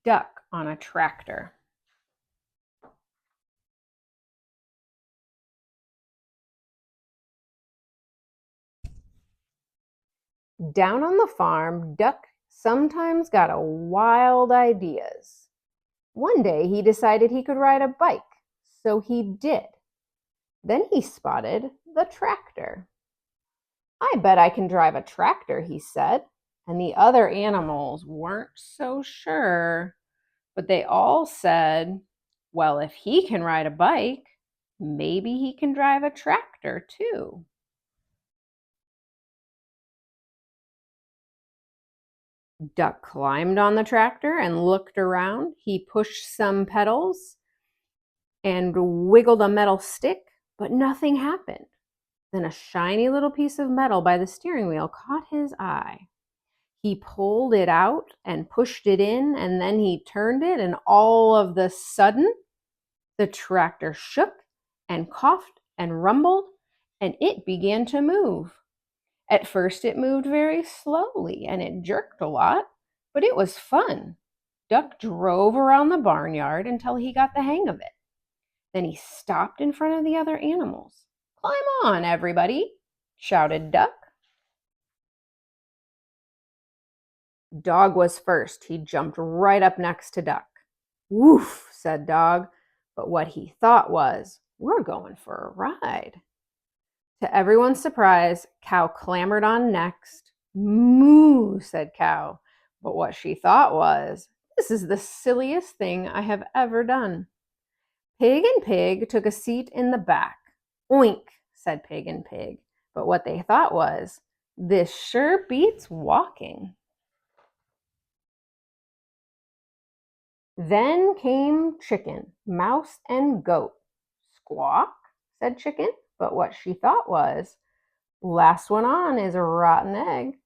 Duck on a tractor. Down on the farm, Duck sometimes got a wild ideas. One day he decided he could ride a bike, so he did. Then he spotted the tractor. I bet I can drive a tractor, he said. And the other animals weren't so sure, but they all said, well, if he can ride a bike, maybe he can drive a tractor too. Duck climbed on the tractor and looked around. He pushed some pedals and wiggled a metal stick, but nothing happened. Then a shiny little piece of metal by the steering wheel caught his eye. He pulled it out and pushed it in, and then he turned it, and all of the sudden, the tractor shook and coughed and rumbled, and it began to move. At first, it moved very slowly and it jerked a lot, but it was fun. Duck drove around the barnyard until he got the hang of it. Then he stopped in front of the other animals. Climb on, everybody, shouted Duck. Dog was first. He jumped right up next to Duck. Woof, said Dog, but what he thought was, we're going for a ride. To everyone's surprise, Cow clambered on next. Moo, said Cow, but what she thought was, this is the silliest thing I have ever done. Pig and Pig took a seat in the back. Oink, said Pig and Pig, but what they thought was, this sure beats walking. Then came Chicken, Mouse, and Goat. Squawk, said Chicken, but what she thought was, last one on is a rotten egg.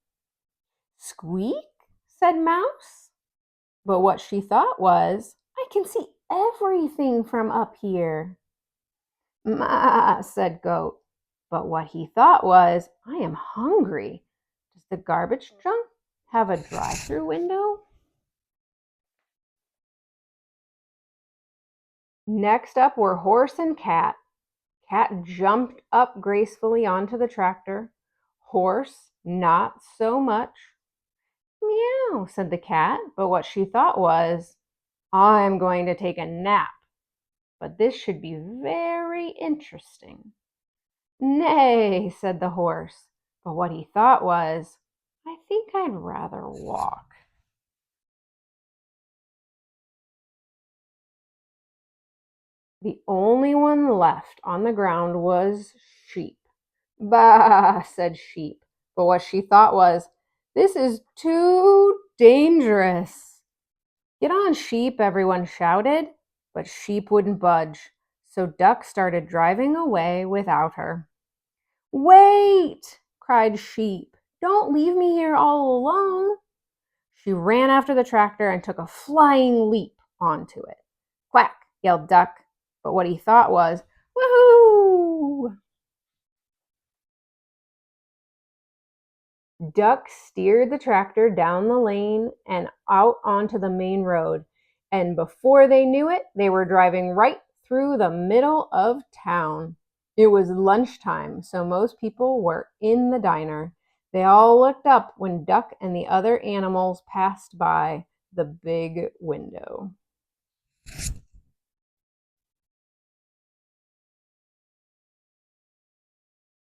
Squeak, said Mouse, but what she thought was, I can see everything from up here. Ma, said Goat, but what he thought was, I am hungry. Does the garbage truck have a drive-through window? Next up were Horse and Cat. Cat jumped up gracefully onto the tractor. Horse, not so much. Meow, said the cat, but what she thought was, I'm going to take a nap, but this should be very interesting. Nay, said the horse, but what he thought was, I think I'd rather walk. The only one left on the ground was Sheep. Bah, said Sheep, but what she thought was, this is too dangerous. Get on, Sheep, everyone shouted, but Sheep wouldn't budge, so Duck started driving away without her. Wait, cried Sheep, don't leave me here all alone. She ran after the tractor and took a flying leap onto it. Quack, yelled Duck, but what he thought was, woohoo! Duck steered the tractor down the lane and out onto the main road, and before they knew it, they were driving right through the middle of town. It was lunchtime, so most people were in the diner. They all looked up when Duck and the other animals passed by the big window.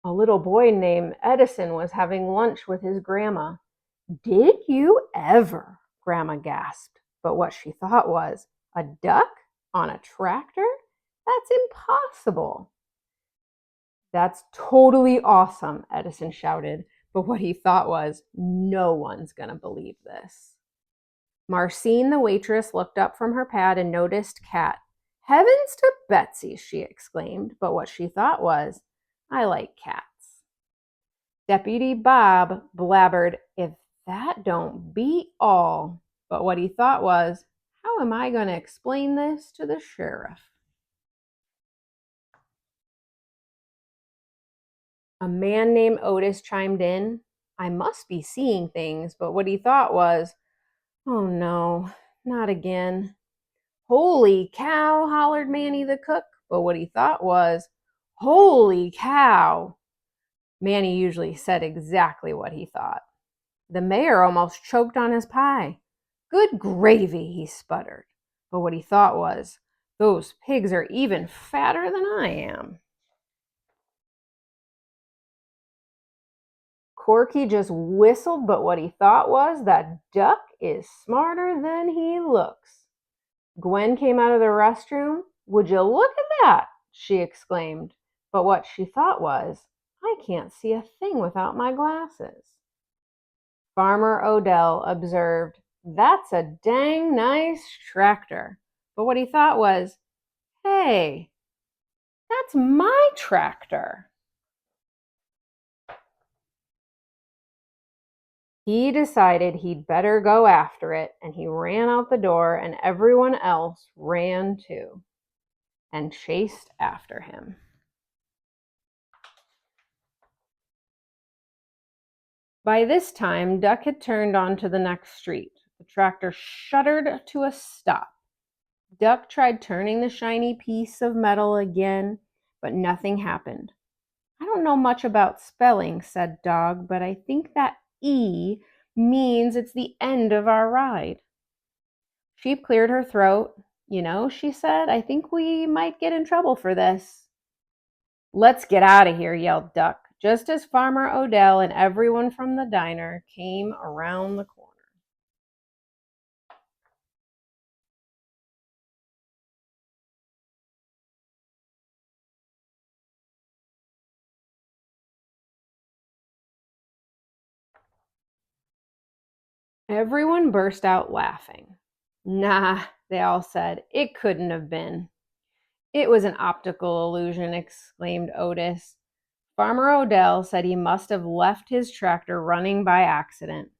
A little boy named Edison was having lunch with his grandma. Did you ever? Grandma gasped. But what she thought was, a duck on a tractor? That's impossible. That's totally awesome, Edison shouted. But what he thought was, no one's going to believe this. Marcine, the waitress, looked up from her pad and noticed Cat. Heavens to Betsy, she exclaimed. But what she thought was, I like cats. Deputy Bob blabbered, if that don't beat all. But what he thought was, how am I going to explain this to the sheriff? A man named Otis chimed in. I must be seeing things, but what he thought was, oh no, not again. Holy cow, hollered Manny the cook, but what he thought was, holy cow. Manny usually said exactly what he thought. The mayor almost choked on his pie. Good gravy, he sputtered, but what he thought was, those pigs are even fatter than I am. Corky just whistled, but what he thought was, that duck is smarter than he looks. Gwen came out of the restroom. Would you look at that? She exclaimed. But what she thought was, I can't see a thing without my glasses. Farmer Odell observed, that's a dang nice tractor. But what he thought was, hey, that's my tractor. He decided he'd better go after it, and he ran out the door, and everyone else ran too and chased after him. By this time, Duck had turned onto the next street. The tractor shuddered to a stop. Duck tried turning the shiny piece of metal again, but nothing happened. I don't know much about spelling, said Dog, but I think that E means it's the end of our ride. Sheep cleared her throat. You know, she said, I think we might get in trouble for this. Let's get out of here, yelled Duck, just as Farmer Odell and everyone from the diner came around the corner. Everyone burst out laughing. Nah, they all said, it couldn't have been. It was an optical illusion, exclaimed Otis. Farmer Odell said he must have left his tractor running by accident.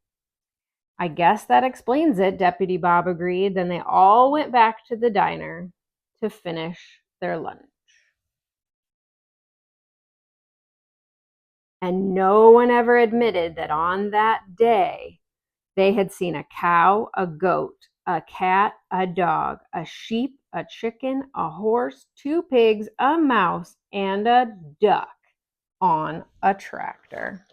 I guess that explains it, Deputy Bob agreed. Then they all went back to the diner to finish their lunch. And no one ever admitted that on that day they had seen a cow, a goat, a cat, a dog, a sheep, a chicken, a horse, 2 pigs, a mouse, and a duck on a tractor.